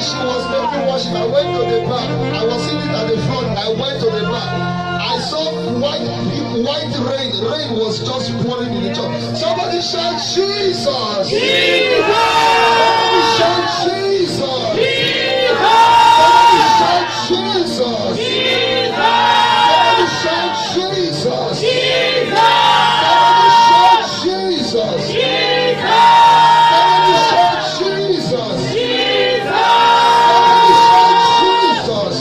she was making worship, I went to the back. I was sitting at the front. I went to the back. I saw white rain. Rain was just pouring in the church. Somebody shout Jesus! Jesus! Somebody shout Jesus! Jesus! Somebody shout Jesus! Jesus! Somebody shout Jesus! Jesus! Somebody shout Jesus! Jesus! Somebody shout Jesus!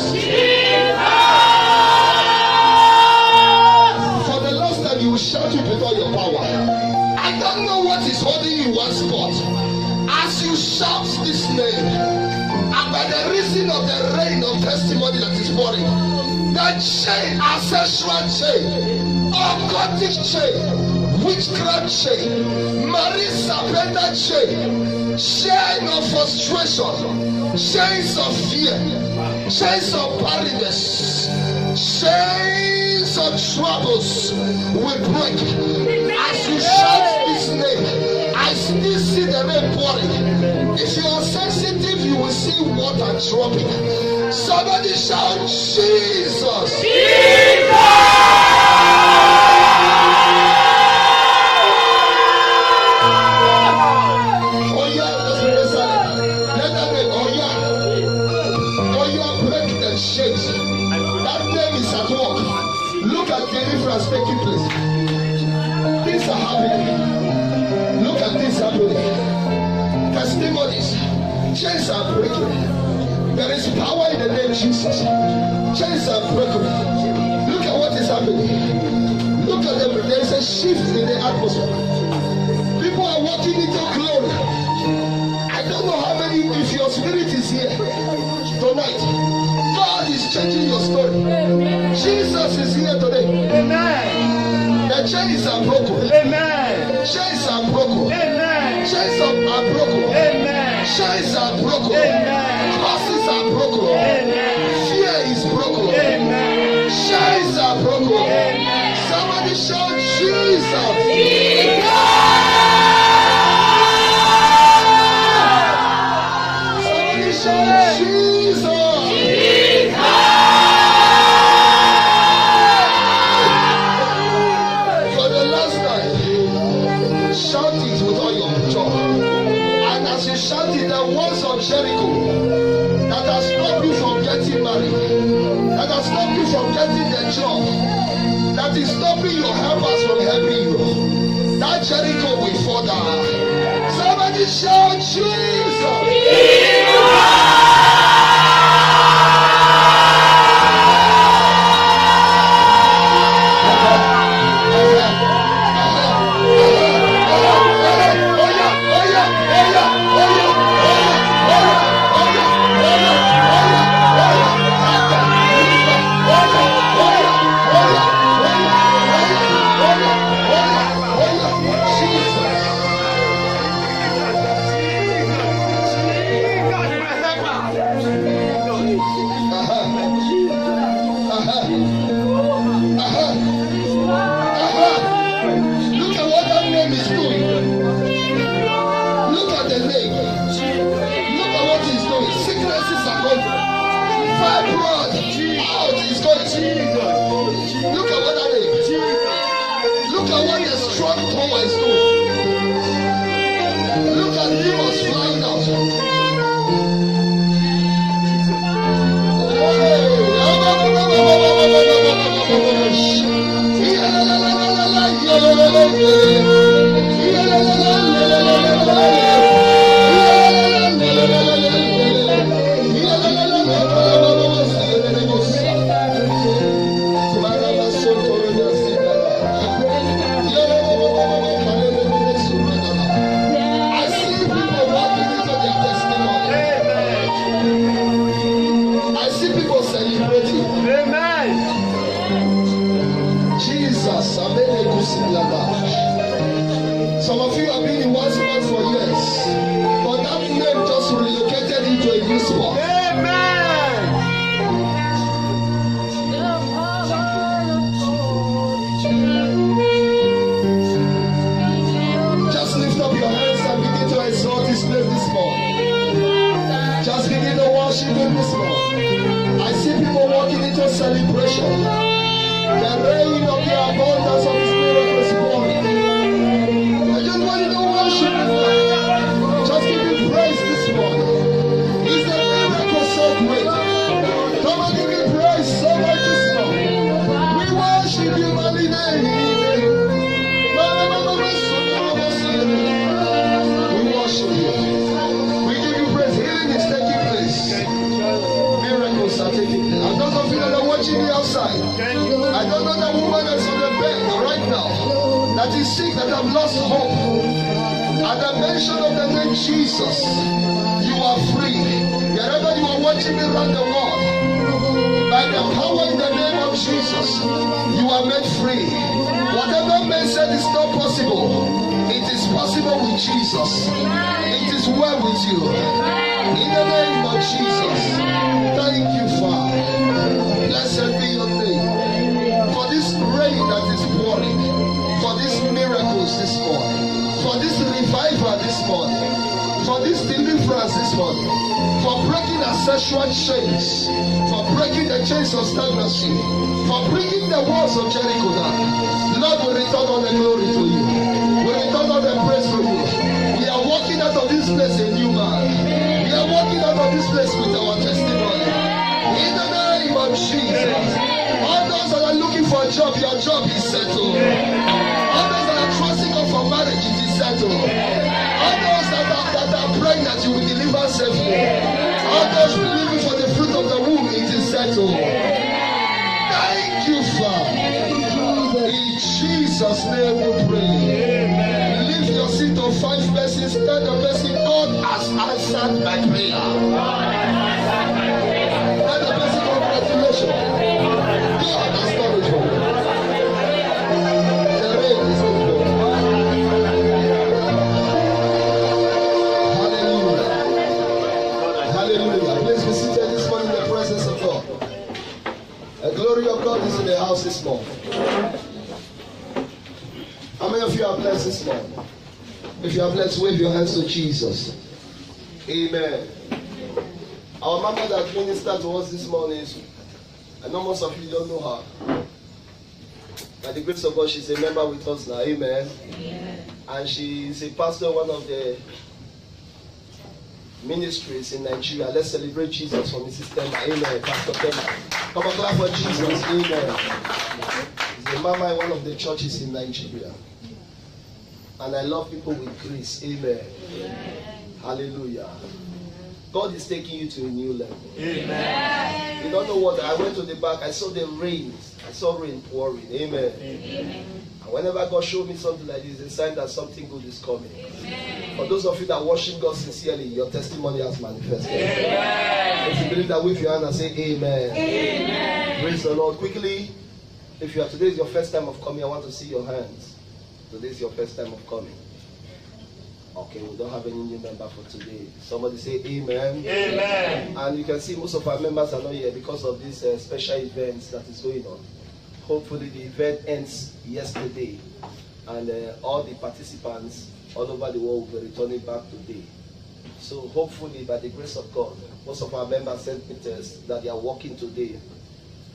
For the last time you will shout it with all your power. I don't know what is holding you in one spot. As you shout this name, and by the reason of the rain of testimony that is pouring, the chain, ancestral chain, occultic chain, witchcraft chain, marisa penta chain, chain of frustration, chains of fear, chains of barrenness, chains of troubles will break. As you shout this name, I still see the rain pouring. If you are sensitive, you will see water dropping. Somebody shout Jesus! Jesus! Oh yeah, that's what they say. Let that name, oh yeah, break the chains. That name is at work. Look at deliverance taking place. Things are happening. Look at this happening. Testimonies. Chains are breaking. There is power in the name Jesus. Chains are breaking. Look at what is happening. Look at them. There is a shift in the atmosphere. People are walking into glory. I don't know how many, if your spirit is here tonight, God is changing your story. Jesus is here today. Amen. The chains are broken. Amen. Chains are broken. Amen. Chains are broken. Amen. Chains are broken. Amen. Curses are broken. Amen. Fear is broken. Amen. Chains are broken. Amen. Somebody shout Jesus. Jesus! Somebody shout Jesus. For the last time, shout it with all your joy. And as you shout it, the walls of Jericho that has stopped you from getting married, that has stopped you from getting the job, that is stopping your helpers from helping you, that Jericho will fall down. Somebody shout Jesus. Look at what that name is doing. Look at the name. Look at what he's doing. Sicknesses are going. Fibroid out is going. Look at what that name. Look at what the strong tower is doing. Look at demons flying out. I see people celebrating. Amen. Jesus, some of you have been in one spot for years, but that name just relocated into a new spot. Amen. Just lift up your hands and begin to exalt His name this morning. Just begin to worship Him this morning. I see people walking into celebration. The rain of the abundance of His miracles is pouring. I just want you to worship Him. Just give Him praise this morning. Is the miracle so great? Come on, give Him praise so much this morning. We worship You, mighty name. We worship You. We give You praise. Healing is taking place. Miracles are taking place. And those of you that are watching me outside, I don't know that woman that's on the bed right now that is sick, that have lost hope. At the mention of the name Jesus, you are free. Wherever you are watching me around the world, by the power in the name of Jesus, you are made free. Whatever man said is not possible, it is possible with Jesus. It is well with you. In the name of Jesus. Thank you, Father. Blessed be Your name. For this rain that is pouring, for these miracles this morning, for this revival this morning, for this deliverance this morning, for breaking our sexual chains, for breaking the chains of stagnancy, for bringing the walls of Jericho down. Lord, we return all the glory to You. We return all the praise to You. We are walking out of this place a new man. We are walking out of this place with our testimony. In the name of Jesus. All those that are looking for a job, your job is settled. All those that are trusting God for marriage, it is settled. All those that are praying that you will deliver safely. All those believing for the fruit of the womb, it is settled. Thank You, Father. In Jesus' name we pray. Lift your seat to 5 persons. Tell the person, God has answered my prayer. Tell the person, congratulations. God has done it for you. The rain is over. Hallelujah. Hallelujah. Please be seated this morning in the presence of God. The glory of God is in the house this morning. How many of you are blessed this morning? If you are blessed, wave your hands to Jesus. Amen. Our mama that ministered to us this morning is, I know most of you don't know her. By the grace of God, she's a member with us now. Amen. Amen. And she is a pastor of one of the ministries in Nigeria. Let's celebrate Jesus for Mrs. Tema. Amen. Pastor Tema. Come on, clap for Jesus. Amen. She's a mama in one of the churches in Nigeria. And I love people with grace. Amen. Amen. Hallelujah. God is taking you to a new level. Amen. You don't know what? I went to the back. I saw the rain. I saw rain pouring. Amen. Amen. And whenever God showed me something like this, it's a sign that something good is coming. Amen. For those of you that worship God sincerely, your testimony has manifested. Amen. If you believe that, with your hand and say Amen. Amen. Praise the Lord. Quickly, if you are today is your first time of coming, I want to see your hands. Today is your first time of coming. Okay, we don't have any new member for today. Somebody say Amen. Amen. And you can see most of our members are not here because of these special events that is going on. Hopefully the event ends yesterday, and all the participants all over the world will be returning back today. So hopefully by the grace of God, most of our members sent me tests that they are working today.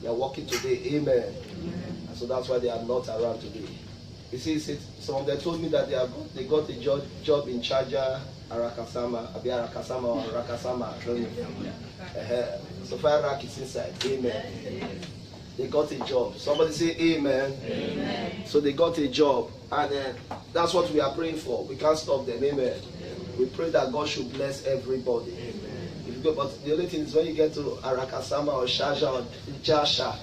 They are working today. Amen. Amen. And so that's why they are not around today. You see, some of them told me that they got a job in Charger, Arakasama, or Arakasama, I don't know. So far Arak is inside. Amen. They got a job. Somebody say Amen. Amen. So they got a job, and that's what we are praying for. We can't stop them. Amen. We pray that God should bless everybody. Amen. But the only thing is when you get to Arakasama or Sharjah or Jasha,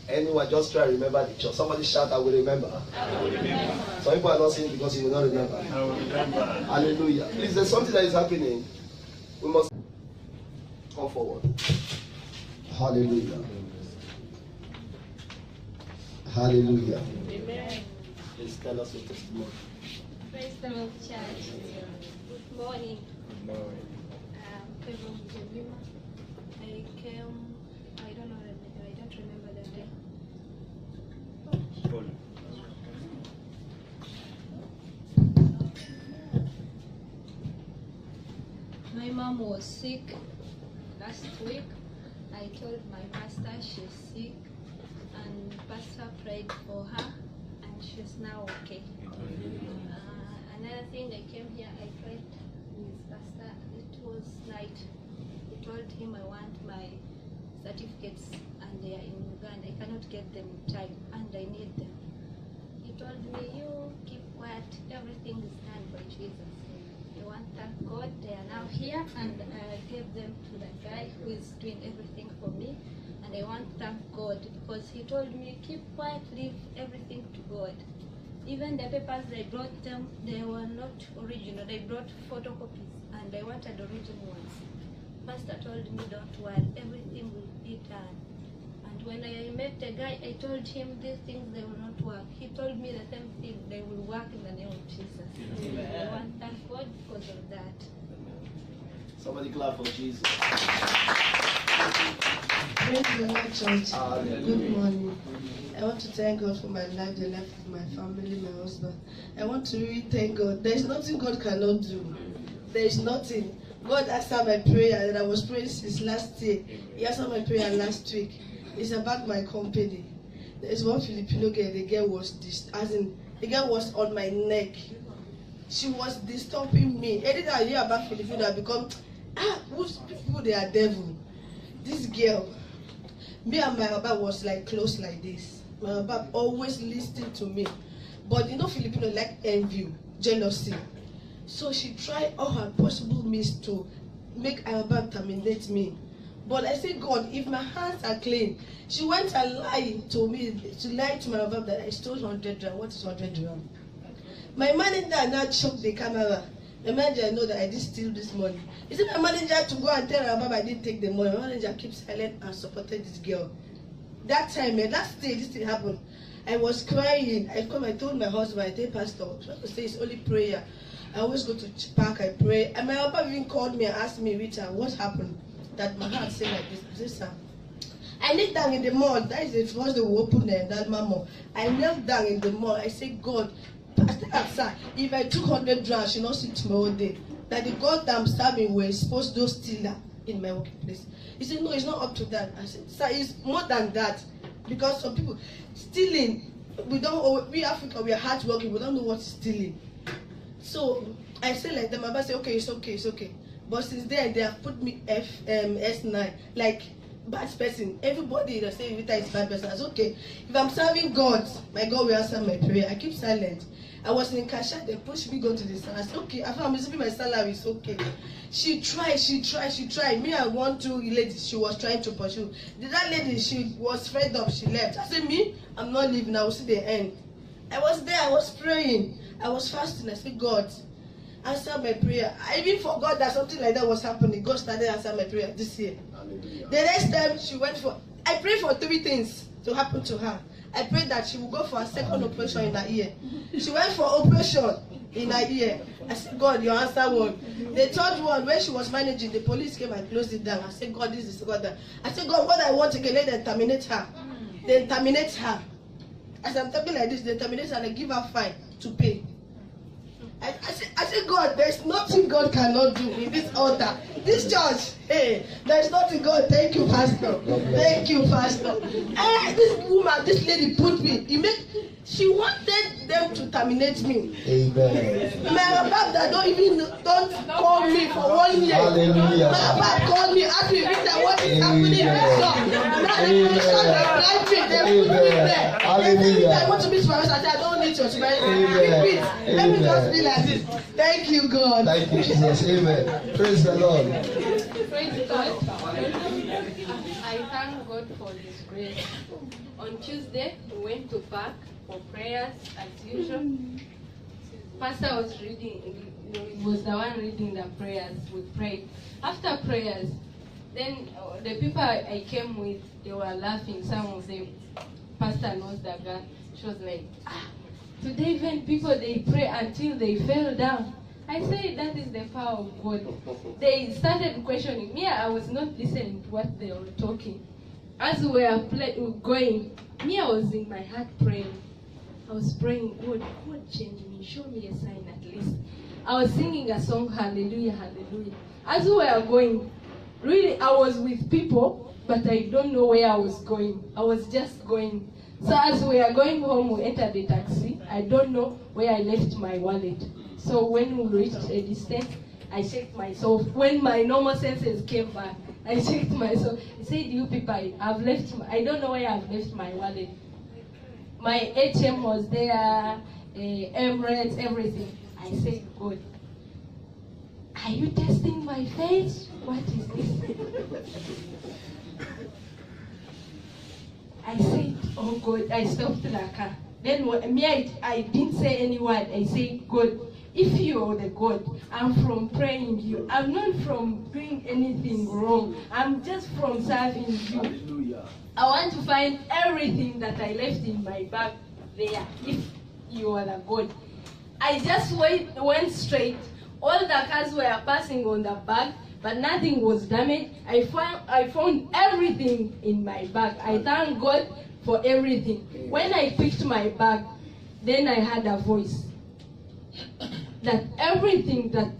anyone, just try to remember the church. Somebody shout, I will remember. I will remember. Some people are not saying because you will not remember. I will remember. Hallelujah. Please, there's something that is happening. We must come forward. Hallelujah. Hallelujah. Amen. Please tell us your testimony. Praise the Lord, church. Good morning. Good morning. I'm from Geneva. I came, I don't know, I don't remember the day. My mom was sick last week. I told my pastor she's sick, and pastor prayed for her, and she's now okay. Another thing, I came here, I prayed with pastor. It was night. He told him I want my certificates, and they are in Uganda. I cannot get them in time, and I need them. He told me, you keep quiet, everything is done by Jesus. I want to thank God, they are now here, and I gave them to the guy who is doing everything for me. And I want to thank God because he told me, keep quiet, leave everything to God. Even the papers I brought them, they were not original. They brought photocopies, and I wanted original ones. Pastor told me, don't worry, everything will be done. And when I met the guy, I told him these things, they will not work. He told me the same thing, they will work in the name of Jesus. I want to thank God because of that. Somebody clap for Jesus. Praise the Lord, church. Good morning. I want to thank God for my life, the life of my family, my husband. I want to really thank God. There is nothing God cannot do. There is nothing. God answered my prayer that I was praying since last year. He answered my prayer last week. It's about my company. There is one Filipino girl. The girl was on my neck. She was disturbing me. Anything I hear about Filipino, I become who's people, they are devil. This girl, me and my husband was like close like this. My husband always listened to me. But you know Filipino like envy, jealousy. So she tried all her possible means to make our husband terminate me. But I said, God, if my hands are clean, she went and lied to me. She lied to my husband that I stole 100 rand. What is 100 rand? My manager now choked the camera. The manager know that I did steal this money. He said my manager to go and tell her about I didn't take the money. My manager keeps silent and supported this girl. That time, last day, this thing happened. I was crying. I told my husband, I told pastor, I say it's only prayer. I always go to park, I pray. And my husband even called me and asked me, Rita, what happened? That my heart said like this. I said, sir, I knelt down in the mall. That is the first day we opened that mall. I knelt down in the mall. I said, God, sir, if I took 100 rand, she not sit my whole day. That the God that I'm serving were supposed to steal in my working place. He said, no, it's not up to that. I said, sir, it's more than that. Because some people stealing, we Africa, we are hardworking, we don't know what is stealing. So I said like them, my husband said, okay, it's okay, it's okay. But since then, they have put me S9, like bad person. Everybody that say Rita is bad person. I said, okay, if I'm serving God, my God will answer my prayer. I keep silent. I was in Kasha, they pushed me go to the salary. I said, okay, after I'm receiving my salary, it's okay. She tried. Me and one, two ladies, she was trying to pursue. That lady, she was fed up, she left. I said, me, I'm not leaving, I will see the end. I was there, I was praying. I was fasting. I said, God, answer my prayer. I even forgot that something like that was happening. God started answering my prayer this year. Hallelujah. The next time she went for, I prayed for 3 things to happen to her. I prayed that she will go for a second operation in her ear. She went for operation in her ear. I said, God, your answer one. The third one, when she was managing, the police came and closed it down. I said, God, this is God. I said, God, what I want again, let them terminate her. Then terminate her. As I'm talking like this, they terminate her and they give her fine to pay. I said, God, there's nothing God cannot do in this altar. This church, hey, there's nothing God. Thank you, Pastor. Thank you, Pastor. This woman, this lady put me. She wanted them to terminate me. Amen. My Baba don't call me for 1 year. Hallelujah. My Baba called me, asked me, Rita, what is happening in this shop? Now they put me there. Hallelujah. I want to be supervisor. I said, I don't need your supervisor. Let me just be like this. Thank you, God. Thank you, Jesus. Amen. Praise the Lord. Praise God. I thank God for His grace. On Tuesday, we went to park for prayers as usual. Pastor was reading, he was the one reading the prayers. We prayed. After prayers, then the people I came with, they were laughing. Some of them, Pastor knows the girl. She was like, today even people, they pray until they fell down. I said, that is the power of God. They started questioning me. I was not listening to what they were talking. As we were going, me, I was in my heart praying. I was praying, God change me, show me a sign at least. I was singing a song, hallelujah, hallelujah. As we were going, really, I was with people, but I don't know where I was going. I was just going. So as we are going home, we entered the taxi. I don't know where I left my wallet. So when we reached a distance, I checked myself. When my normal senses came back, I checked myself. I said, you people, I've left, I don't know where I've left my wallet. My ATM was there, Emirates, everything. I said, God, are you testing my faith? What is this? I said, oh God, I stopped the car. Then I didn't say any word. I said, God, if you are the God, I'm from praying you. I'm not from doing anything wrong. I'm just from serving you. Hallelujah. I want to find everything that I left in my bag there, if you are the God. I just went straight. All the cars were passing on the bag, but nothing was damaged. I found everything in my bag. I thank God for everything. When I picked my bag, then I heard a voice that everything that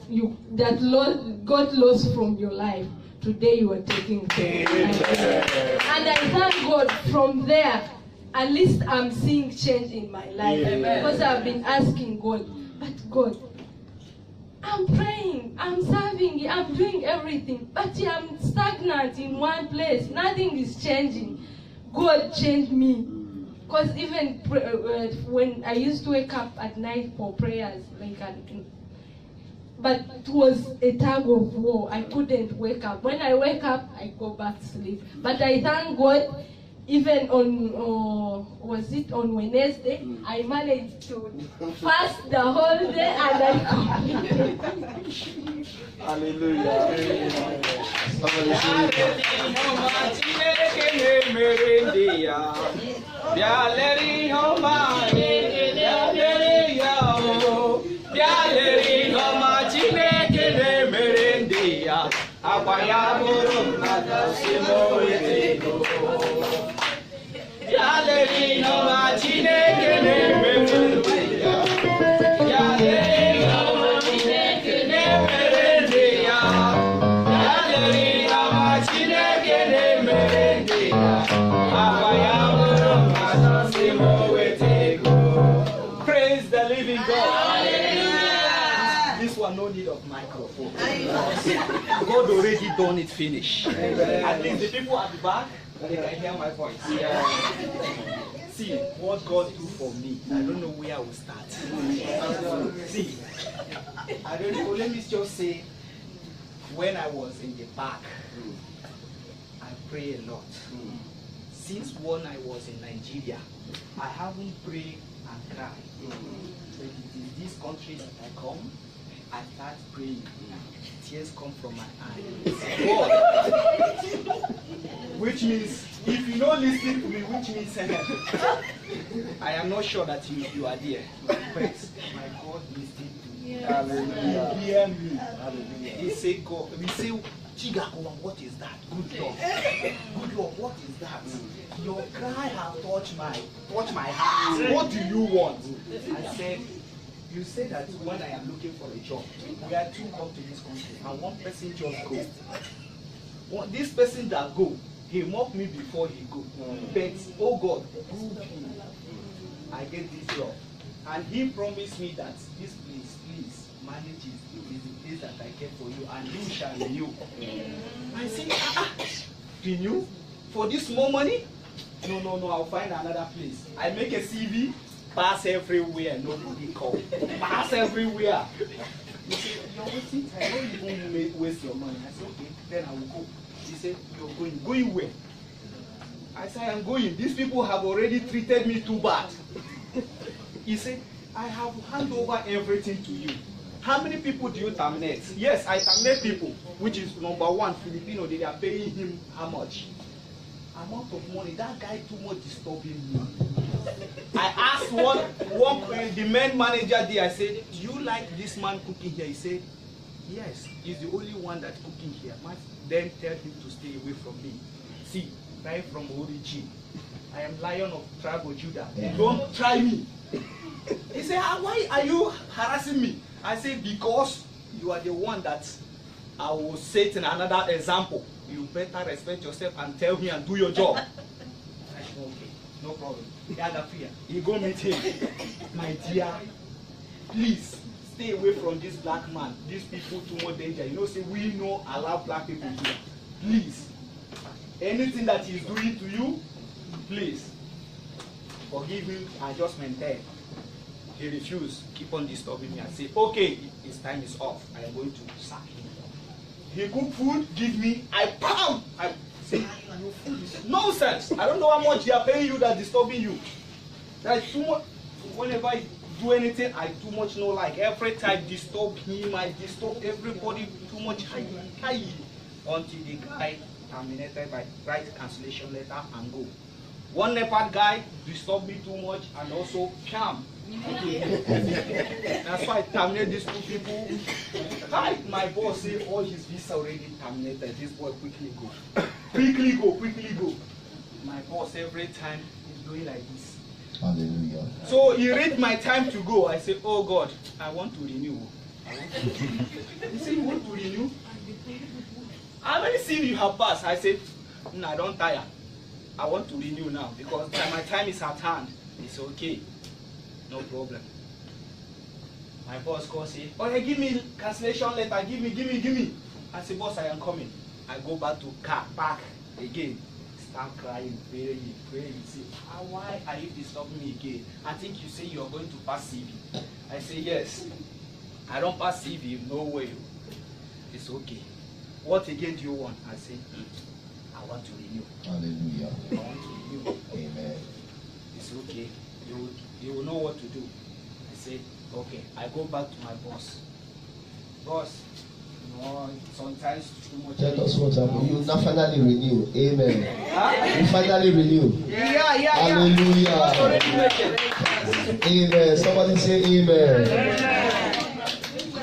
God lost from your life, today you are taking care. And I thank God from there. At least I'm seeing change in my life. Because I've been asking God, but God, I'm praying, I'm serving, I'm doing everything, but I'm stagnant in one place. Nothing is changing. God changed me. Because even when I used to wake up at night for prayers, but it was a tug of war. I couldn't wake up. When I wake up, I go back to sleep. But I thank God, even on, was it on Wednesday, I managed to fast the whole day and I completed. Hallelujah. Praise the living God. This one no need of microphone. God already done it finish. At least the people at the back, they can hear my voice. See what God do for me. I don't know where I will start. See, I don't know. Let me just say, when I was in the back, I pray a lot. Since when I was in Nigeria, I haven't prayed and cried. But in this country that I come, I start praying. Tears come from my eyes. God. Which means, if you don't listen to me, which means I am not sure that you are there. But my God listen to me. Hallelujah. He hear me. Hallelujah. He say, God, we say, Chigakowa, what is that? Good Lord. Good Lord, what is that? Your cry has touched my heart. What do you want? I said, you say that when I am looking for a job, we are two come to this country and one person just go. This person that go, he mocked me before he go. But oh God, prove him. I get this job. And he promised me that this place, please, manage it. Is the place that I get for you, and you shall renew. I say, renew? For this more money? No, I'll find another place. I make a CV, pass everywhere, nobody call. Pass everywhere. He said, you're wasting time, don't even waste your money. I said, okay, then I will go. He said, you're going. Going where? I said, I'm going. These people have already treated me too bad. He said, I have handed over everything to you. How many people do you terminate? Yes, I terminate people, which is number one, Filipino, they are paying him how much? Amount of money. That guy too much disturbing me. I asked the main manager there, I said, do you like this man cooking here? He said, yes, he's the only one that's cooking here. Then tell him to stay away from me. See, right from origin, I am Lion of tribe of Judah. Don't try me. He said, why are you harassing me? I said, because you are the one that I will set in another example. you better respect yourself and tell me and do your job. I said, okay, no problem. He had a fear. He go meet him. My dear, please stay away from this black man. These people too much danger. You know, say we no allow black people here. Please, anything that he's doing to you, please forgive him and just maintain. He refused. Keep on disturbing me and say, okay, his time is off. I am going to sack him. He cook food, give me, I pound. I say, your food is nonsense. I don't know how much they are paying you that's disturbing you. That's too much. Whenever I do anything, I too much know, like every time disturb him, I disturb everybody too much. High. Until the guy terminated by write cancellation letter and go. One leopard guy disturbed me too much and also Pam. That's why I terminated these two people. My boss said all his visa already terminated. This boy quickly go. Quickly go. My boss every time is doing like this. Hallelujah. So he read my time to go. I said, oh God, I want to renew. He said, you want to renew? How many CV you have passed? I said, no, I don't tire. I want to renew now because my time is at hand. It's okay. No problem. My boss calls say, oh, hey, give me cancellation letter. Give me. I say, boss, I am coming. I go back to car, park again. Start crying, praying. Say, why are you disturbing me again? I think you say you are going to pass CV. I say, yes. I don't pass CV, no way. It's okay. What again do you want? I say, I want to renew. Hallelujah. I want to renew. Amen. It's okay. You will know what to do. I say, okay. I go back to my boss. Boss, no, sometimes too much. Tell us what happened. You now finally renew. Amen. Huh? You finally renew. Yeah. Hallelujah. Amen. Somebody say amen.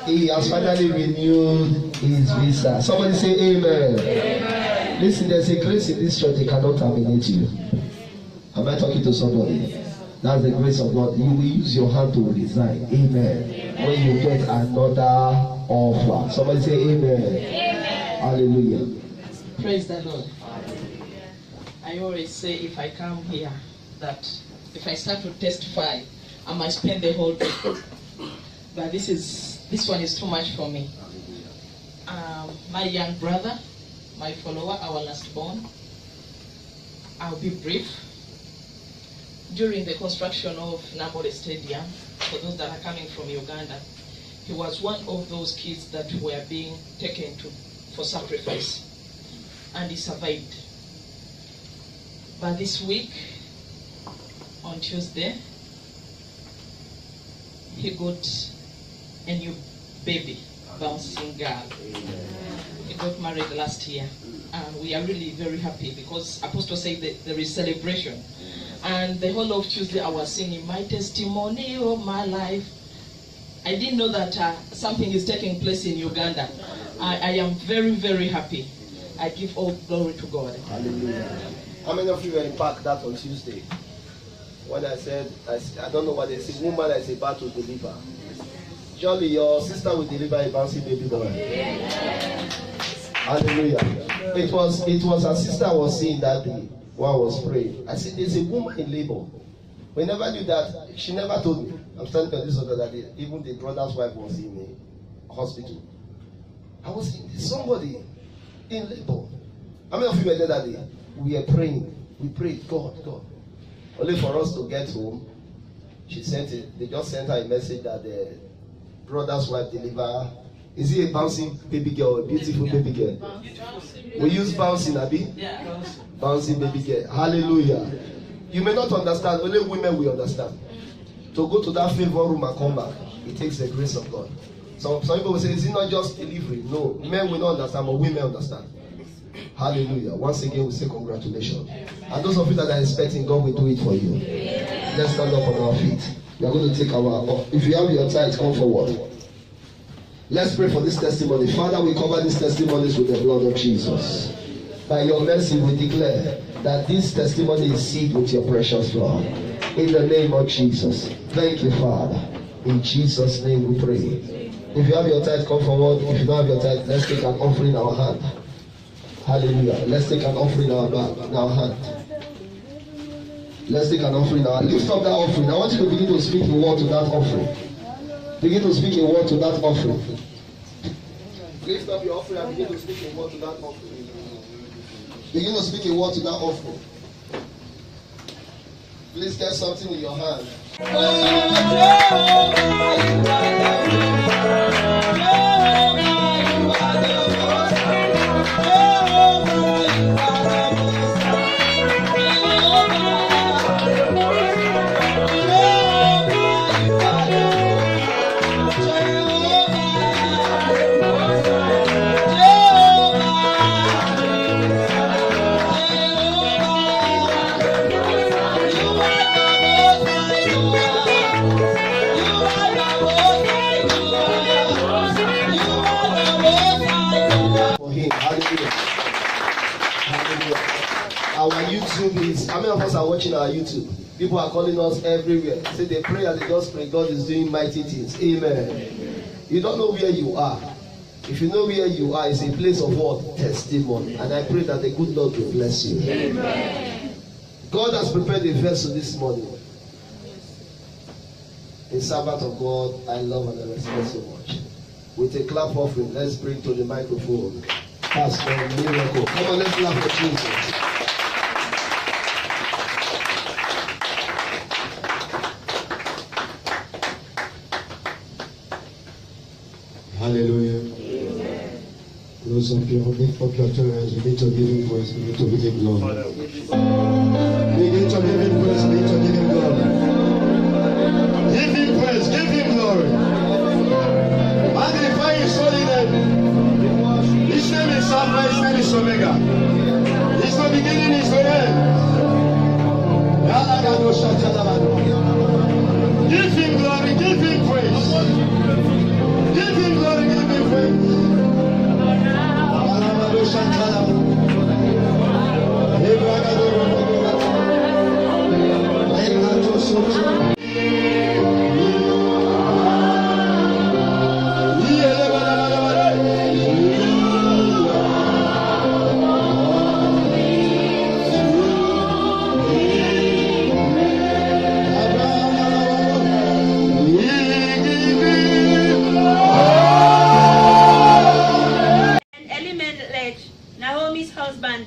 He has finally renewed his visa. Somebody say amen. Listen, there's a grace in this church, they cannot terminate you. Am I talking to somebody? That's the grace of God. You will use your hand to resign. Amen. When you get another offer. Somebody say amen. Hallelujah. Praise the Lord. I always say if I come here that if I start to testify, I might spend the whole day. But this one is too much for me. My young brother, my follower, our last born. I'll be brief. During the construction of Namore Stadium, for those that are coming from Uganda, he was one of those kids that were being taken for sacrifice, and he survived. But this week, on Tuesday, he got a new baby, bouncing girl. He got married last year, and we are really very happy because Apostle said that there is celebration. And the whole of Tuesday I was singing my testimony of my life. I didn't know that something is taking place in Uganda. I am very, very happy. I give all glory to God. Hallelujah. How many of you were in park that on Tuesday? When I said, I don't know what they say, woman that is about to deliver. Surely your sister will deliver a bouncing baby boy. Hallelujah. It was her sister was seeing that day. One was praying. I said, there's a woman in labor. We never knew that. She never told me. I'm telling you this other day. Even the brother's wife was in a hospital. I was saying, there's somebody in labor. How many of you were there that day? We were praying. We prayed, God. Only for us to get home, she sent it. They just sent her a message that the brother's wife delivered. Is he a bouncing baby girl, a beautiful baby girl? We use bouncing, Abi? Yeah. Bouncing baby girl. Hallelujah. You may not understand, only women will understand. To go to that favor room and come back, it takes the grace of God. Some people will say, is it not just delivery? No, men will not understand, but women understand. Hallelujah. Once again, we say congratulations. And those of you that are expecting, God will do it for you. Let's stand up on our feet. We are going to take our, if you have your tithe, come forward. Let's pray for this testimony. Father, we cover these testimonies with the blood of Jesus. By your mercy, we declare that this testimony is sealed with your precious blood. In the name of Jesus. Thank you, Father. In Jesus' name we pray. If you have your tithe, come forward. If you don't have your tithe, let's take an offering in our hand. Hallelujah. Let's take an offering in our hand. Let's take an offering in our hand. Lift up that offering. I want you to begin to speak a word to that offering. Begin to speak a word to that offering. Lift up your offering and begin to speak a word to that offering. Begin to speak a word to that offering. Please get something in your hand. Our YouTube is, how many of us are watching our YouTube? People are calling us everywhere. Say they pray and they just pray. God is doing mighty things. Amen. You don't know where you are. If you know where you are, it's a place of what? Testimony. And I pray that the good Lord will bless you. Amen. God has prepared a vessel this morning. A servant of God I love and I respect so much. With a clap offering, let's bring to the microphone Pastor Miracle. Come on, let's clap for Jesus. Hallelujah. Amen. Those of you who lift up your hands, begin to give him praise, begin to give him glory. Begin to give him praise, begin to give him glory. Give him praise, give him glory. Magnify his holy name. His name is Alpha, his name is Omega. He's the beginning, he's the end. Give him glory, give him praise. Give him glory, give him praise.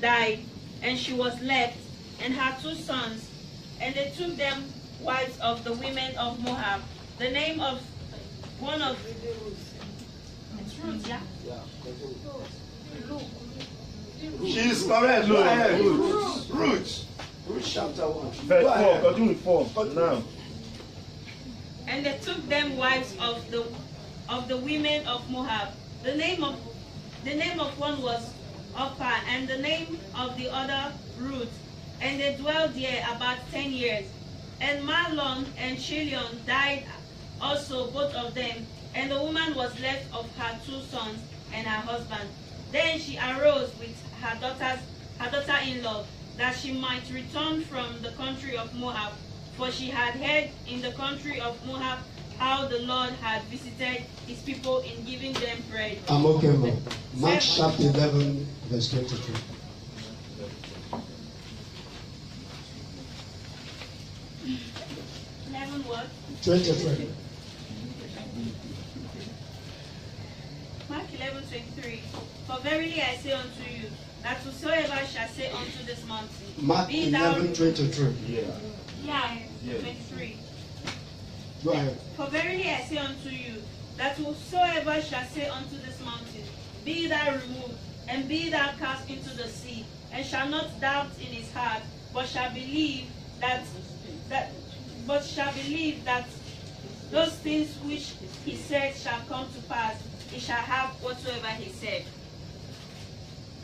Died, and she was left, and her 2 sons, and they took them wives of the women of Moab. The name of one of it's Ruth, yeah? She's correct. Go ahead. Ruth chapter 1. Verse 4. Continue with 4. Now. And they took them wives of the women of Moab. The name of one was Oppa, and the name of the other Ruth, and they dwelled there about 10 years. And Mahlon and Chilion died also, both of them, and the woman was left of her 2 sons and her husband. Then she arose with her daughter-in-law, that she might return from the country of Moab, for she had heard in the country of Moab how the Lord had visited his people in giving them bread. I'm okay, man. Mark chapter 11, verse 23. What? 23. Mark 11:23. For verily I say unto you, that whosoever shall say unto this mountain, Mark be thou 11:23. Yeah, 23. Go ahead. For verily I say unto you, that whosoever shall say unto this mountain, be thou removed, and be thou cast into the sea, and shall not doubt in his heart, but shall believe that those things which he said shall come to pass, he shall have whatsoever he said.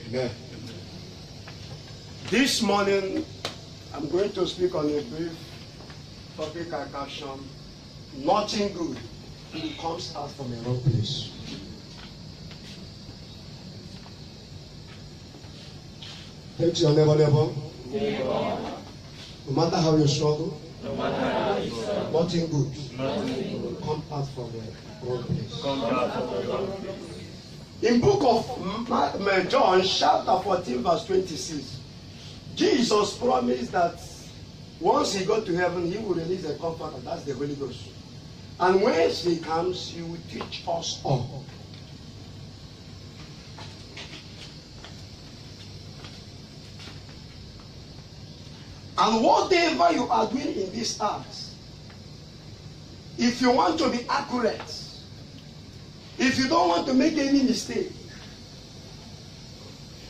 Amen. This morning, I'm going to speak on a brief topic I caption: nothing good comes out from a wrong place. Take to your neighbor. No matter how you struggle, nothing good comes out from a wrong place. In book of John, chapter 14, verse 26, Jesus promised that once he got to heaven, he will release a comforter, that's the Holy Ghost. And when he comes, he will teach us all. And whatever you are doing in this earth, if you want to be accurate, if you don't want to make any mistake,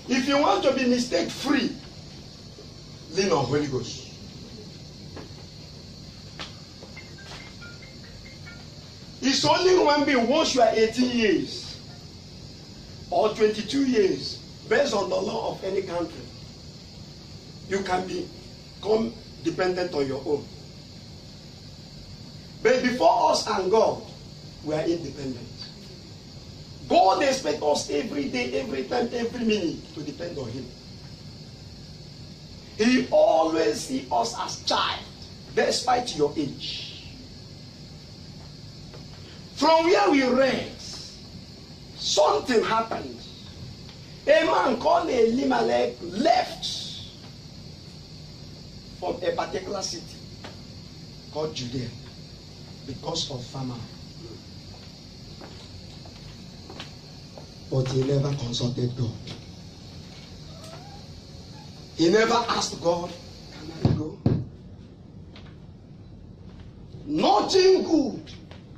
if you want to be mistake-free, lean on Holy Ghost. It's only when once you are 18 years or 22 years, based on the law of any country, you can become dependent on your own. But before us and God, we are independent. God expects us every day, every time, every minute to depend on Him. He always sees us as child, despite your age. From where we read, something happened. A man called Elimelech left from a particular city called Judea because of famine. But he never consulted God. He never asked God, can I go? Nothing good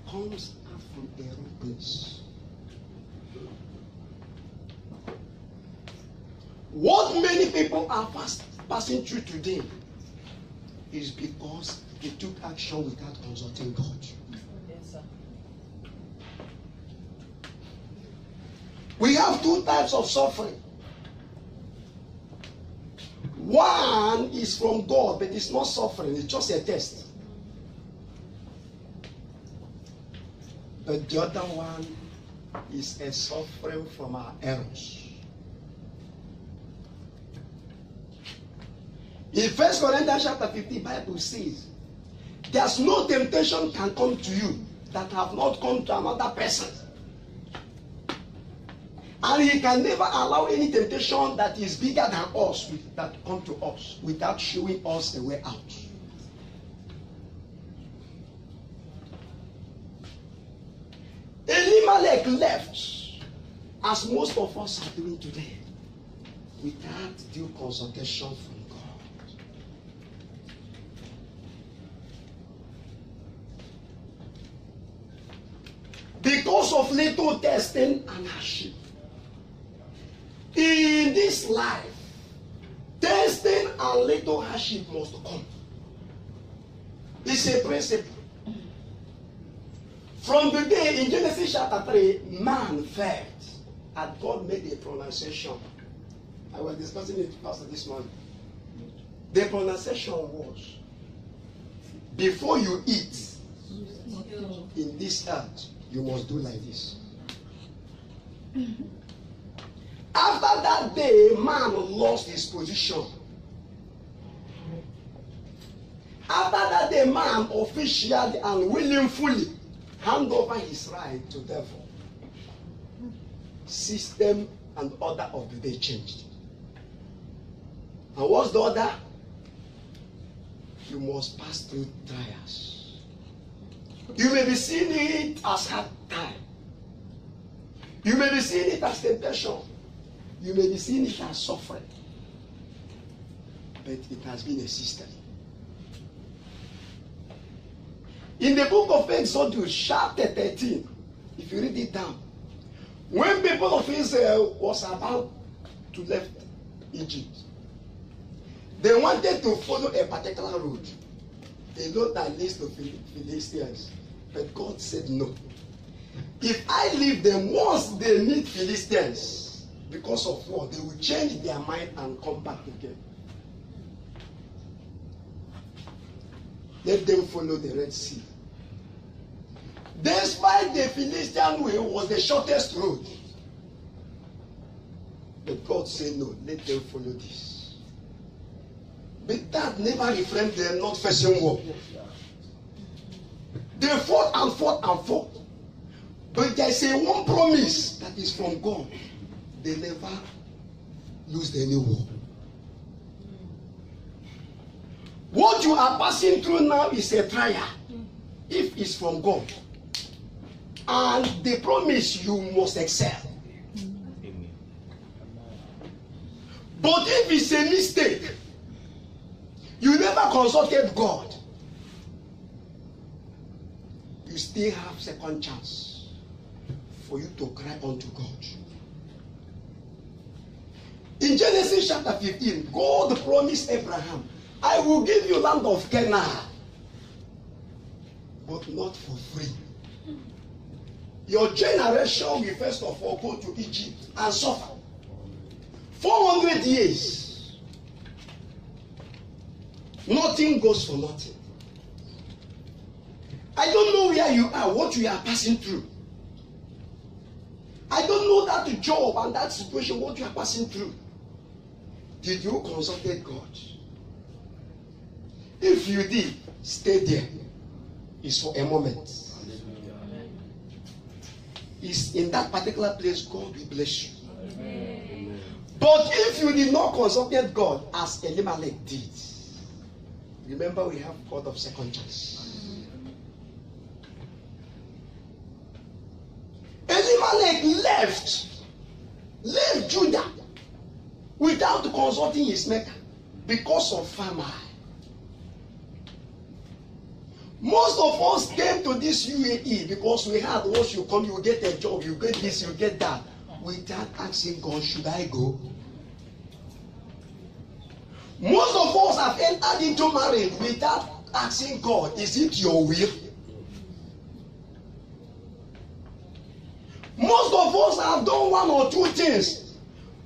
comes out from a wrong place. What many people are passing through today is because they took action without consulting God. Yes, sir. We have two types of suffering. One is from God, but it's not suffering, it's just a test. But the other one is a suffering from our errors. In 1 Corinthians chapter 15, the Bible says, there's no temptation can come to you that have not come to another person. And He can never allow any temptation that is bigger than us that come to us without showing us a way out. Elimelech left, as most of us are doing today, without due consultation from God. Because of little testing and hardship. In this life, testing and little hardship must come. It's a principle. From the day in Genesis chapter 3, man fell, and God made a pronunciation. I was discussing it with Pastor this morning. The pronunciation was, before you eat in this earth, you must do like this. After that day, man lost his position. After that day, man officially and willingly hand over his right to devil. System and order of the day changed. And what's the order? You must pass through trials. You may be seeing it as hard time. You may be seeing it as temptation. You may be seeing it as suffering. But it has been a system. In the book of Exodus, chapter 13, if you read it down, when people of Israel was about to leave Egypt, they wanted to follow a particular road. They know that leads to Philistines. But God said no. If I leave them, once they meet Philistines, because of war, they will change their mind and come back again. Let them follow the Red Sea. Despite the Philistine way was the shortest road. But God said no, let them follow this. But that never refrained them not facing war. They fought and fought and fought. But there's a one promise that is from God. They never lose any war. What you are passing through now is a trial. If it's from God. And they promise you must excel. But if it's a mistake, you never consulted God, you still have second chance for you to cry unto God. In Genesis chapter 15, God promised Abraham, I will give you land of Canaan, but not for free. Your generation will first of all go to Egypt and suffer. 400 years. Nothing goes for nothing. I don't know where you are, what you are passing through. I don't know that job and that situation, what you are passing through. Did you consult God? If you did, stay there. It's for a moment. It's in that particular place God will bless you. But if you did not consult God as Elimelech did, remember we have God of second chance. Elimelech left Judah without consulting his maker because of famine. Most of us came to this UAE because we had once you come, you get a job, you get this, you get that, without asking God, should I go? Most of us have entered into marriage without asking God, is it your will? Most of us have done one or two things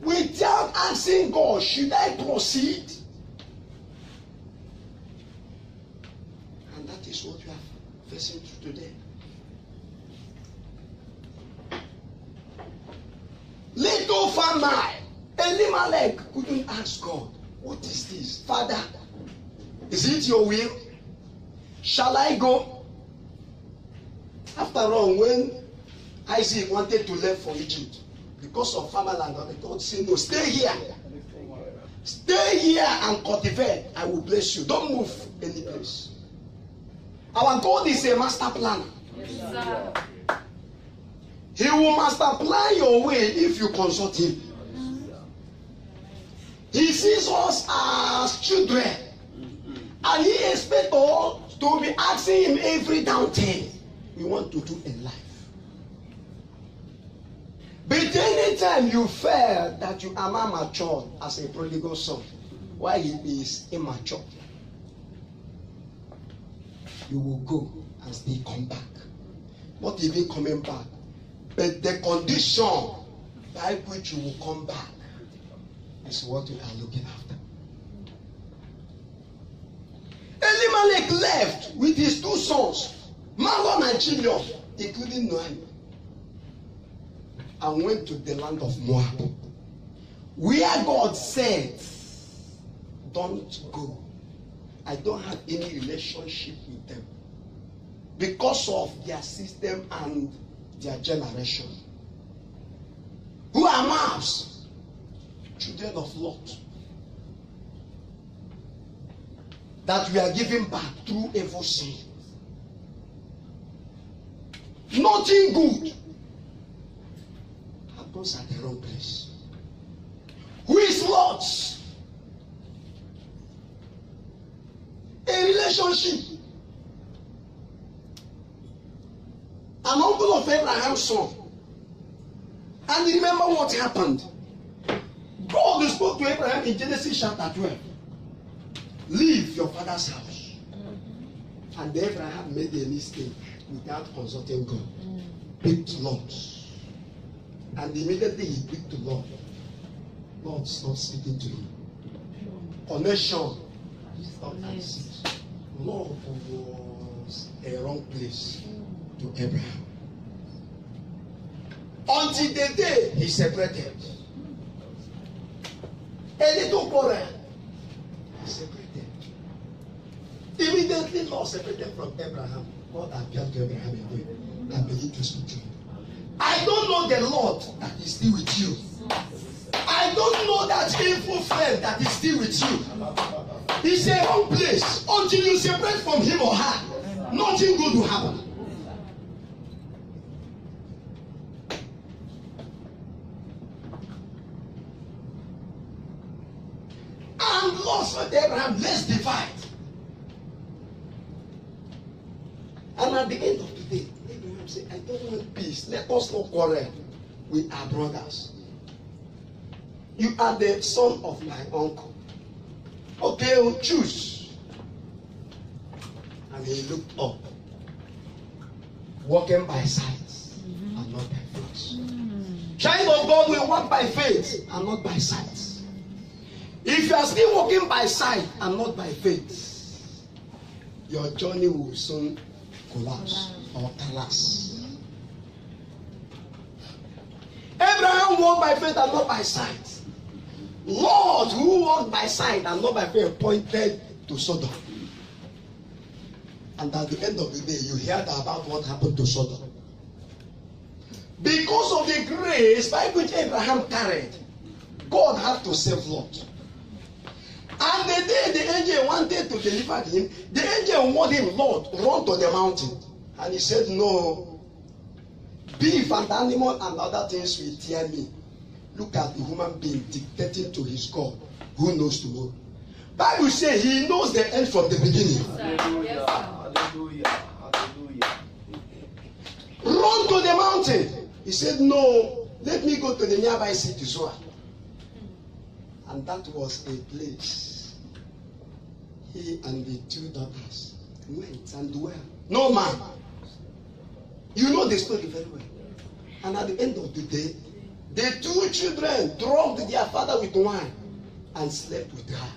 without asking God, should I proceed? And that is what we are facing today. Little famine. Elimelech couldn't ask God, what is this? Father, is it your will? Shall I go? After all, when Isaac wanted to leave for Egypt, because of famine and God said, no, stay here. Stay here and cultivate. I will bless you. Don't move any place. Our God is a master planner. Yes, sir. He will master plan your way if you consult him. He sees us as children. And he expects us to be asking him every down thing we want to do in life. But anytime you feel that you are not mature as a prodigal son, while he is immature, you will go and still come back. Not even coming back, but the condition by which you will come back is what we are looking after. Elimelech left with his two sons, Mahlon and Chilion, including Noemi, and went to the land of Moab, where God said, don't go. I don't have any relationship with them because of their system and their generation. Who are Moabs? Children of Lot. That we are giving back through evil sin. Nothing good happens at the wrong place. Who is Lot? A relationship. An uncle of Abraham's son. And remember what happened. God spoke to Abraham in Genesis chapter 12. Leave your father's house. And Abraham made a mistake without consulting God. Picked Lot. And immediately he picked Lot. Lot stopped speaking to him. Connection. Lot was a wrong place to Abraham. Until the day he separated. A little quarrel. He separated. Immediately Lot separated from Abraham. God appeared to Abraham again and began to speak to him. know the Lord that is still with you. I don't know that evil friend that is still with you. It's a wrong place. Until you separate from him or her, nothing good will happen. And Lord said to Abraham, let's divide. And at the end of the day, Abraham said, I don't want peace. Let us not quarrel. We are brothers. You are the son of my uncle. Okay, we'll choose. And he looked up, walking by sight and not by faith. Child of God will walk by faith and not by sight. If you are still walking by sight and not by faith, your journey will soon collapse or collapse. Abraham walked by faith and not by sight. Lord, who walked by sight and not by faith, pointed to Sodom. And at the end of the day, you heard about what happened to Sodom. Because of the grace by which Abraham carried, God had to save Lot. And the day the angel wanted to deliver him, the angel warned him, Lord, run to the mountain. And he said, no. Beef and animal and other things will tear me. Look at the human being dictating to his God, who knows tomorrow. Bible says he knows the end from the beginning. Hallelujah. Hallelujah. Hallelujah. Run to the mountain. He said, no, let me go to the nearby city, Zoar. And that was a place. He and the two daughters went and dwelt. No man. You know the story very well. And at the end of the day, the two children drugged their father with wine and slept with her.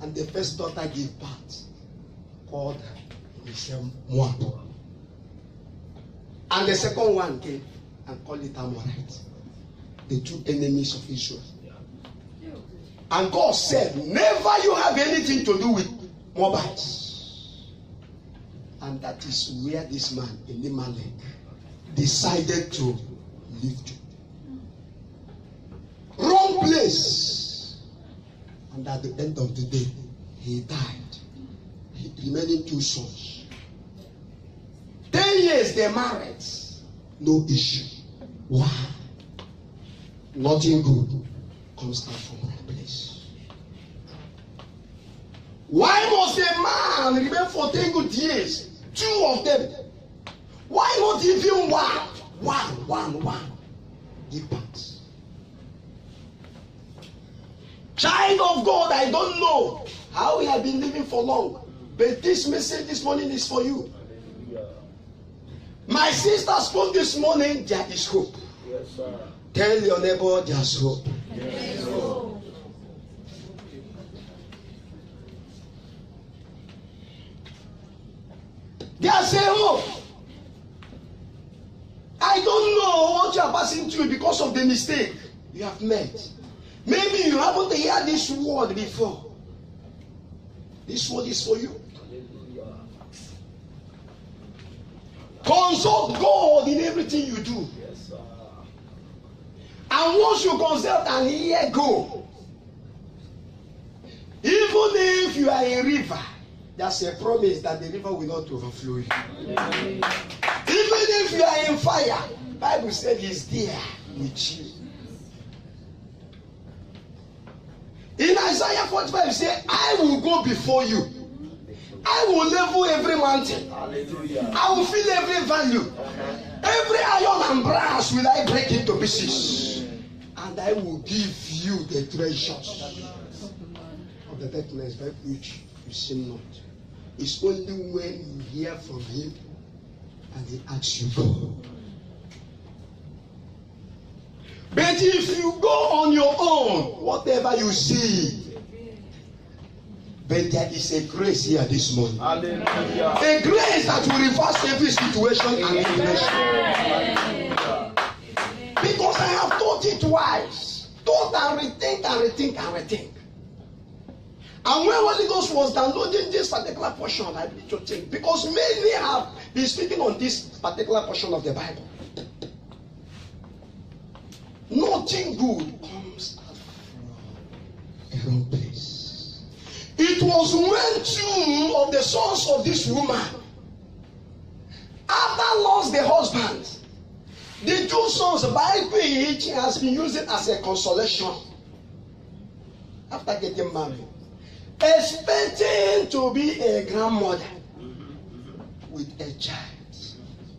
And the first daughter gave birth, called herself Moab. And the second one came and called it Amorite. The two enemies of Israel. And God said, never you have anything to do with Moabites. And that is where this man, Elimelech, decided to live to. Wrong place. And at the end of the day, he died. He remaining two sons. 10 years they married. No issue. Why? Nothing good comes out from wrong place. Why must a man remain for 10 good years? 2 of them. Why not even one? Give birth. Child of God, I don't know how we have been living for long, but this message this morning is for you. My sister spoke this morning, there is hope. Yes, sir. Tell your neighbor there's hope. Yes, sir. There's a hope. I don't know what you are passing through because of the mistake you have made. Maybe you haven't heard this word before. This word is for you. Consult God in everything you do. Yes, sir. And once you consult and hear go, even if you are a river, there's a promise that the river will not overflow you. Even if you are in fire, the Bible said he's there with you. In Isaiah 45, it says, I will go before you. I will level every mountain. Hallelujah. I will fill every value. Every iron and brass will I break into pieces. And I will give you the treasures of the darkness by which you sin not. It's only when you hear from him and he asks you go. But if you go on your own, whatever you see, but there is a grace here this morning. Hallelujah. A grace that will reverse every situation and situation. Because I have taught it twice. Taught and rethink. And when Holy Ghost was downloading this particular portion, I begin to think. Because many have been speaking on this particular portion of the Bible. Nothing good comes out from a wrong place. It was when two of the sons of this woman, after lost their husband, the two sons, the Bible has been using as a consolation after getting married, expecting to be a grandmother with a child.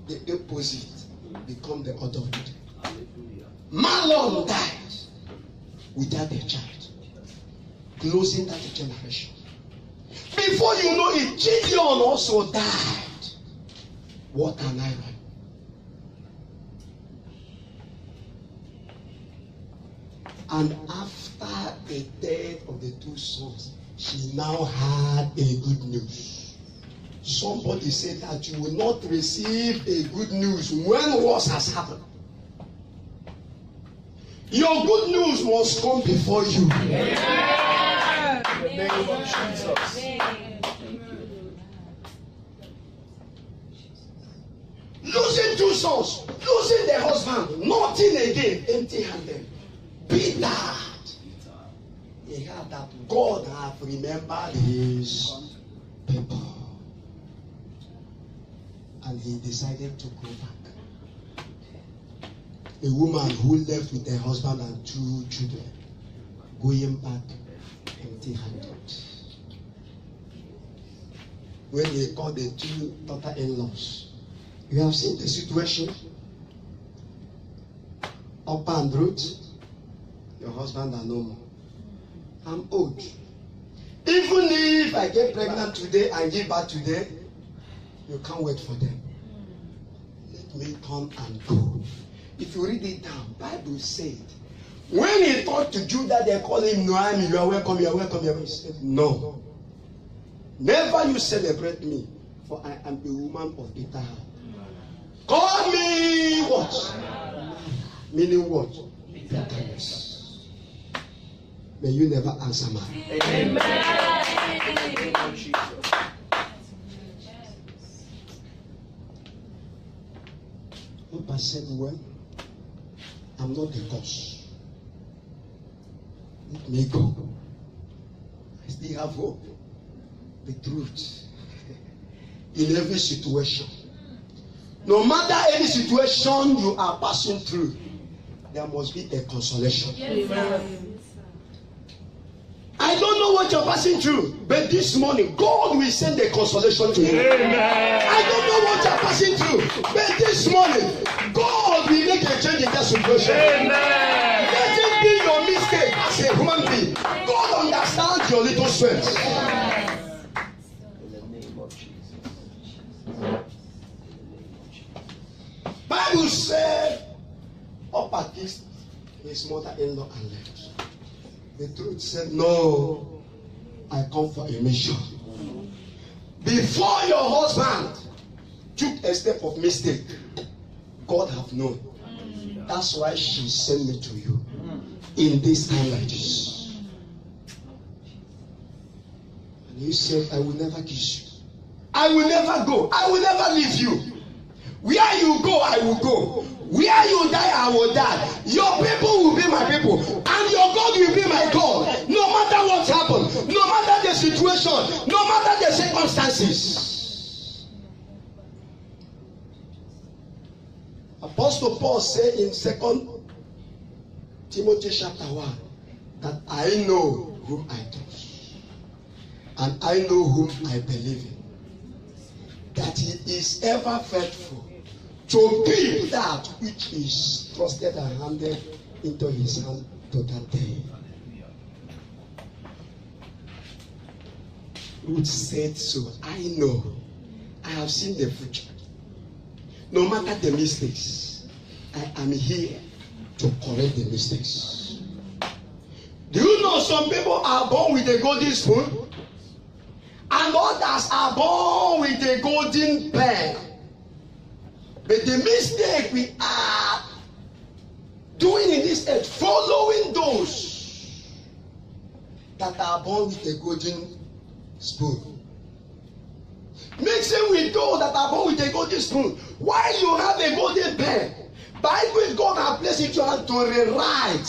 The opposite become the other. Malon died without a child, closing that generation. Before you know it, Gideon also died. What an irony. And after the death of the two sons, she now had a good news. Somebody said that you will not receive a good news when wars has happened. Your good news must come before you. In the name of Jesus. Losing two sons, losing the husband, nothing again, empty-handed, bitter. He had that God have remembered his people. And he decided to go back. A woman who left with her husband and two children, going back empty-handed. When he called the two daughter-in-laws, you have seen the situation. Up and root, your husband are no more. I'm old. Even if I get pregnant today and give birth today, you can't wait for them. Let me come and go. If you read it down, Bible said, when he talked to Judah, they called him Noemi, you are welcome, you are welcome. He said, no. Never you celebrate me, for I am a woman of bitter heart. Call me what? Meaning what? Bitterness. May you never answer mine. Amen. Papa said, well, I'm not the cause. Let me go. I still have hope. The truth. In every situation. No matter any situation you are passing through, there must be a consolation. Yes, I don't know what you're passing through, but this morning, God will send a consolation to you. Amen. I don't know what you're passing through, but this morning, God will make a change in that situation. Amen. Let it be your mistake as a human being. God understands your little strength. In the name of Jesus. Bible said, up against his mother-in-law and left. The truth said, no, I come for a mission. Before your husband took a step of mistake, God have known. That's why she sent me to you in this time like this. And you said, I will never kiss you. I will never go. I will never leave you. Where you go, I will go. Where you die, I will die. Your people will be my people. And your God will be my God. No matter what happens, no matter the situation, no matter the circumstances. Apostle Paul said in 2 Timothy chapter 1 that I know whom I trust. And I know whom I believe in. That he is ever faithful to keep that which is trusted and handed into his hand to that day. Ruth said so. I know. I have seen the future. No matter the mistakes, I am here to correct the mistakes. Do you know some people are born with a golden spoon? And others are born with a golden pen. But the mistake we are doing in this earth, following those that are born with a golden spoon. Mixing with those that are born with a golden spoon. While you have a golden pen, Bible God has placed into your hand to rewrite.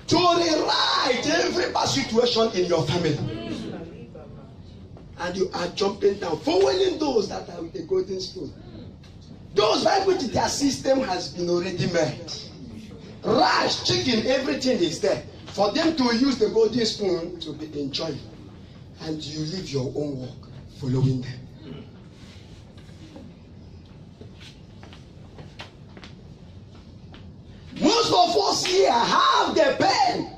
To rewrite every bad situation in your family. And you are jumping down, following those that are with the golden spoon. Those by which their system has been already made. Rice, chicken, everything is there. For them to use the golden spoon to be enjoying. And you live your own work following them. Most of us here have the pen.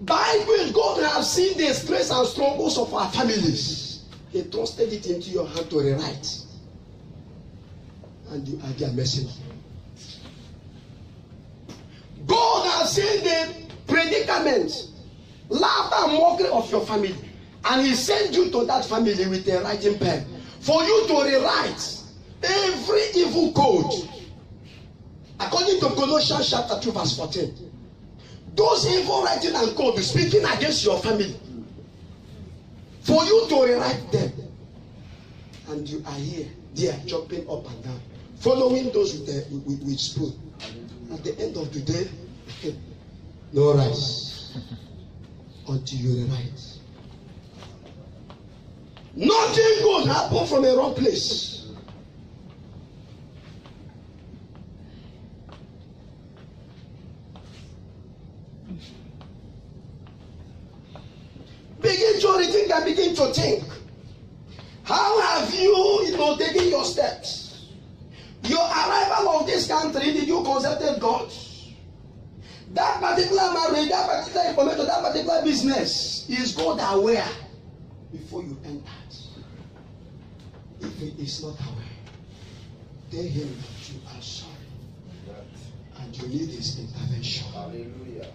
Bible, God has seen the stress and struggles of our families. He trusted it into your hand to rewrite. And you are their messenger. God has seen the predicament, laughter and mockery of your family. And He sent you to that family with a writing pen for you to rewrite every evil code. According to Colossians chapter 2 verse 14. Those evil writing and code speaking against your family. For you to rewrite them. And you are here, there, jumping up and down. Following those with spoon. At the end of the day, no rice. Until you rewrite. Nothing good happen from a wrong place. Begin to rethink and begin to think. How have you taken your steps? Your arrival of this country, did you consult God? That particular marriage, that particular information, that particular business, is God aware before you enter? If He is not aware, tell Him that you are sorry and you need His intervention. Hallelujah.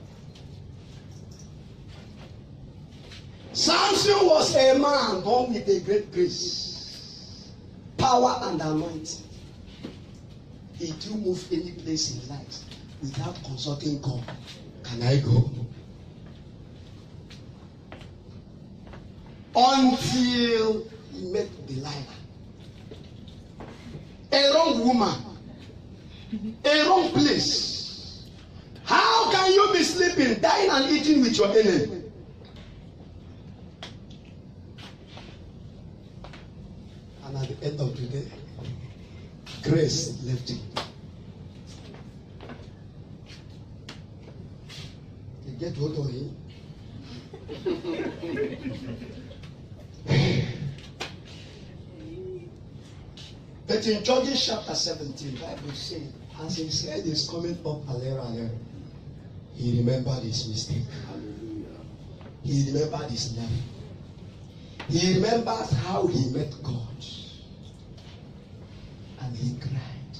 Samson was a man born with a great grace, power and anointing. He do move any place in life without consulting God. Can I go? Until he met Delilah. A wrong woman. A wrong place. How can you be sleeping, dying and eating with your enemy? And at the end of the day, grace left him. You get hold of him. But in Judges chapter 17, Bible says, as he said he's coming up a he remembered his mistake. He remembered his life. He remembered how he met God. And he cried.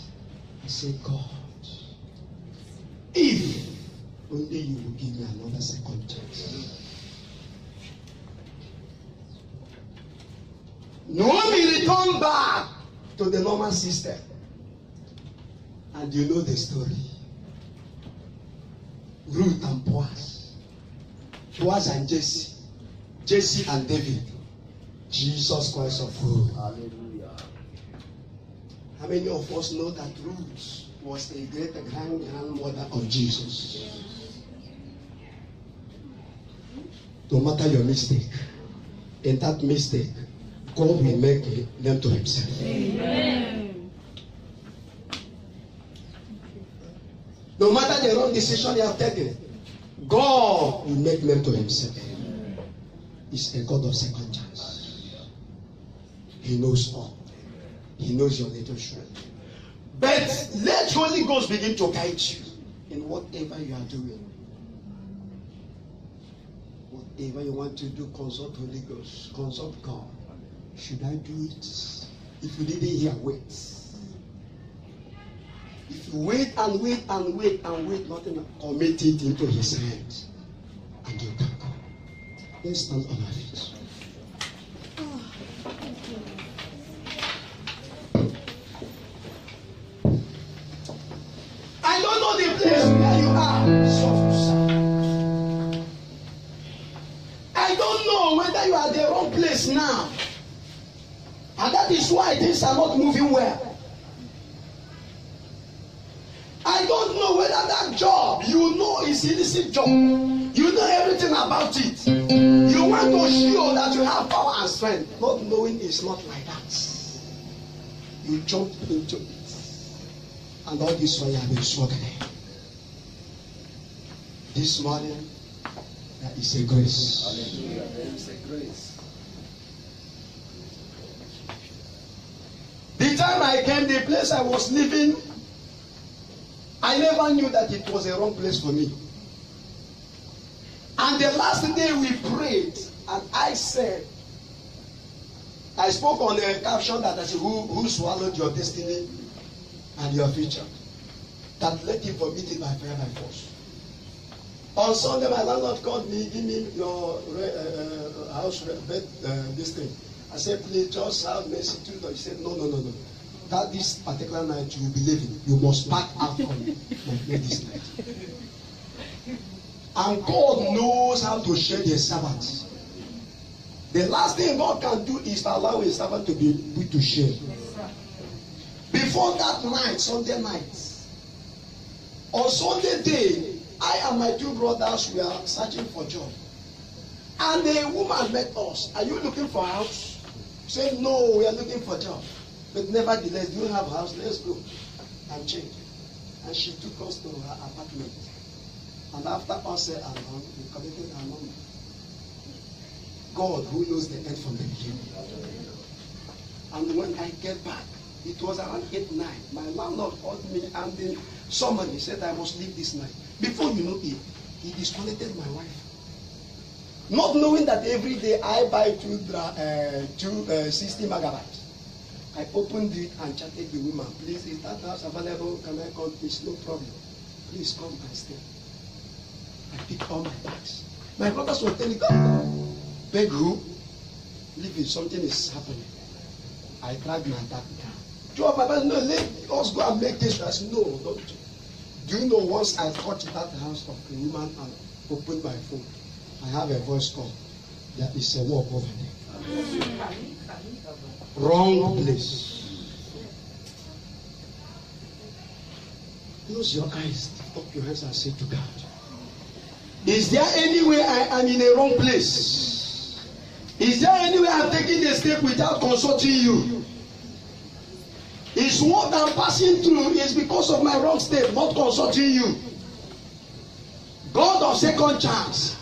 He said, God, if only you will give me another second chance. Naomi returned back to the normal system. And you know the story. Ruth and Boaz. Boaz and Jesse. Jesse and David. Jesus Christ of Ruth. Hallelujah. How many of us know that Ruth was a great grandmother of Jesus? No matter your mistake, in that mistake, God will make them to Himself. Amen. No matter the wrong decision you have taken, God will make them to Himself. He's a God of second chance. He knows all. He knows your little strength. But let Holy Ghost begin to guide you in whatever you are doing. Whatever you want to do, consult Holy Ghost. Consult God. Should I do it? If you didn't hear, wait. If you wait and wait and wait and wait, nothing, commit it into His hands. And you can go. Let's stand on our feet. I don't know the place where you are. Soft. I don't know whether you are the wrong place now. And that is why things are not moving well. that job, you know it's illicit job. You know everything about it. You want to show that you have power and strength, not knowing it's not like that. You jump into it. And all this while you have been struggling. This morning, there is a grace. Hallelujah. There is a grace. The time I came, the place I was living, I never knew that it was a wrong place for me. And the last day we prayed, and I said, I spoke on a caption that I said, who swallowed your destiny and your future? That let him vomit it by fire by force. On Sunday, my landlord called me, give me your house bed, this thing. I said, please just have mercy too. He said, no. That this particular night you will be leaving. You must pack out from my place this night. And God knows how to shed his servants. The last thing God can do is to allow his servant to be able to share. Before that night, Sunday night, on Sunday day, I and my two brothers were searching for job. And a woman met us. Are you looking for a house? We said, no, we are looking for a job. But nevertheless, do you have a house? Let's go and change. And she took us to her apartment. And after us and on, we collected our number. God who knows the end from the beginning. And when I get back, it was around 8, 9. My landlord called me and then somebody said I must leave this night. Before you know it, he disconnected my wife. Not knowing that every day I buy 60 megabytes. I opened it and chatted the woman. Please, is that house available? Can I come? It's no problem. Please come and stay. I picked all my bags. My brothers were telling me, beg who? Leave it, something is happening. I dragged my bag down. Two of my brothers, no, let us go and make this. I said, no, don't. Do you know once I touched that house of a woman and opened my phone, I have a voice call. There is a walk over there. Wrong place. Close your eyes, lift up your hands and say to God, is there any way I am in a wrong place? Is there any way I'm taking a step without consulting you? Is what I'm passing through is because of my wrong step, not consulting you. God of second chance,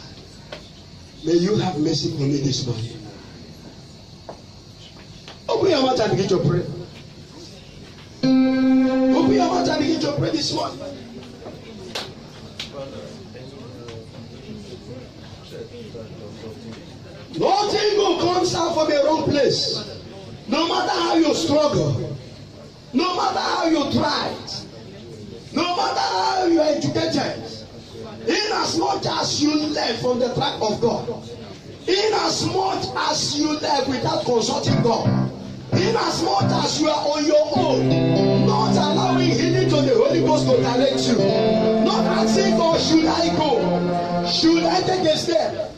may you have mercy on me this morning. Open your mouth and begin to pray. Open your mouth and begin to pray this morning. Nothing good comes out from a wrong place. No matter how you struggle, no matter how you tried, no matter how you are educated, in as much as you left from the track of God, in as much as you left without consulting God, in as much as you are on your own, not allowing healing to the Holy Ghost to direct you, not asking God, should I go? Should I take a step?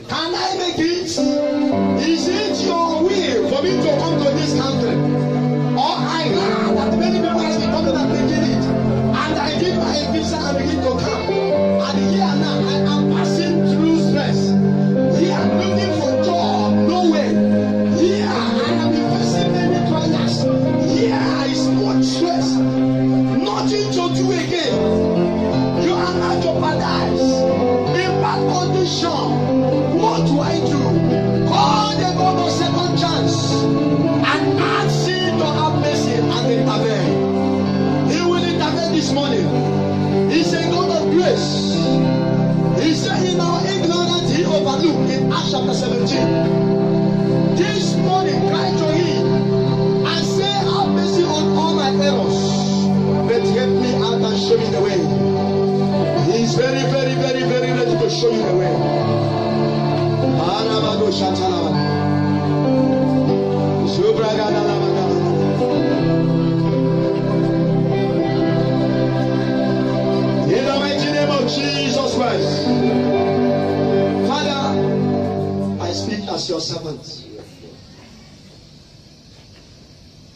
Can I make it? Is it your will for me to come to this country? Or I heard that many people have been coming and taking it, and I give my visa and begin to come. And here now I am passing through stress. Here I'm looking for job, no way. Here I am facing many trials. Here is much stress. Nothing to do again. You are not jeopardized. In bad condition. What do I do? Call the God of second chance and ask him to have mercy and intervene. He will intervene this morning. He's a God of grace. He said in our ignorance he overlooked in Acts chapter 17. This morning cry to him and say, have mercy on all my errors, but help me out and show me the way. He is very, very, very, very ready to show you the way. In the mighty name of Jesus Christ, Father, I speak as your servant.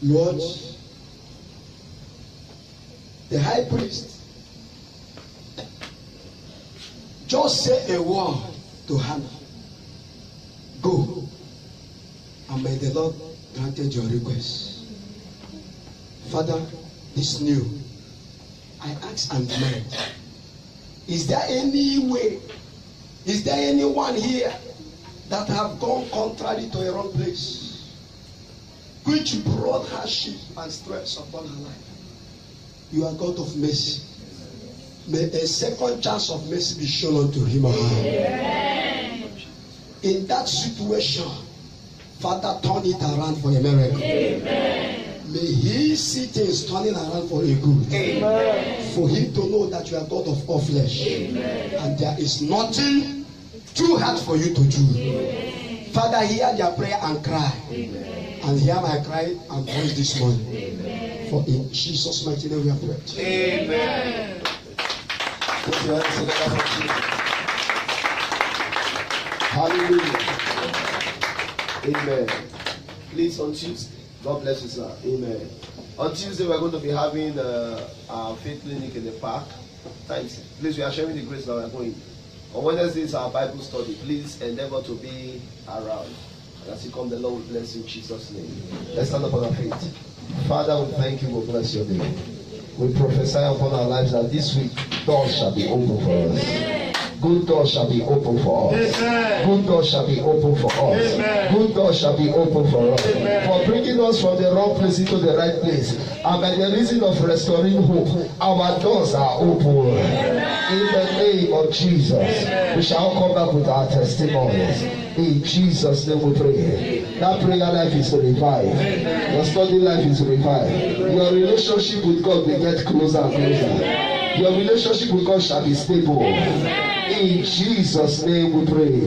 Lord, the high priest Just say a word to Hannah. Go, and may the Lord granted your request. Father, this new, I ask and demand. Is there any way? Is there anyone here that have gone contrary to a wrong place, which brought hardship and stress upon her life? You are God of mercy. May a second chance of mercy be shown unto him or her. In that situation, Father, turn it around for a miracle. May he see things turning around for a good. For him to know that you are God of all flesh. And there is nothing too hard for you to do. Father, hear their prayer and cry. And hear my cry and voice this morning. For in Jesus' mighty name we have prayed. Amen. Put your hands together for Jesus. Hallelujah. Amen. Please, on Tuesday, God bless you, sir. Amen. On Tuesday, we're going to be having our faith clinic in the park. Thanks. Please, we are sharing the grace that we're going. On Wednesday is our Bible study. Please endeavor to be around. And as you come, the Lord will bless you in Jesus' name. Let's stand up on our feet. Father, we thank you. We bless your name. We prophesy upon our lives that this week doors shall be open for us. Good doors shall be open for us. Good doors shall be open for us. Good doors shall be open for us. For bringing us from the wrong place into the right place. And by the reason of restoring hope, our doors are open. In the name of Jesus, we shall come back with our testimonies. In Jesus' name we pray. That prayer life is revived. Your study life is revived. Your relationship with God will get closer and closer. Your relationship with God shall be stable. In Jesus' name we pray.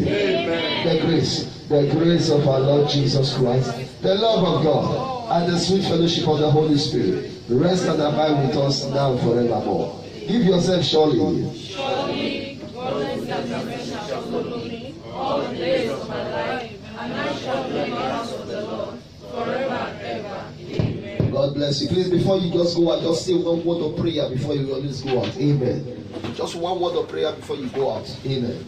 The grace of our Lord Jesus Christ, the love of God, and the sweet fellowship of the Holy Spirit rest and abide with us now and forevermore. Give yourself surely. Surely, goodness and mercy shall follow me all the days of my life, and I shall dwell in the house of the Lord forever and ever. Amen. God bless you. Please, before you just go out, just say one word of prayer before you always go out. Amen. Just one word of prayer before you go out. Amen.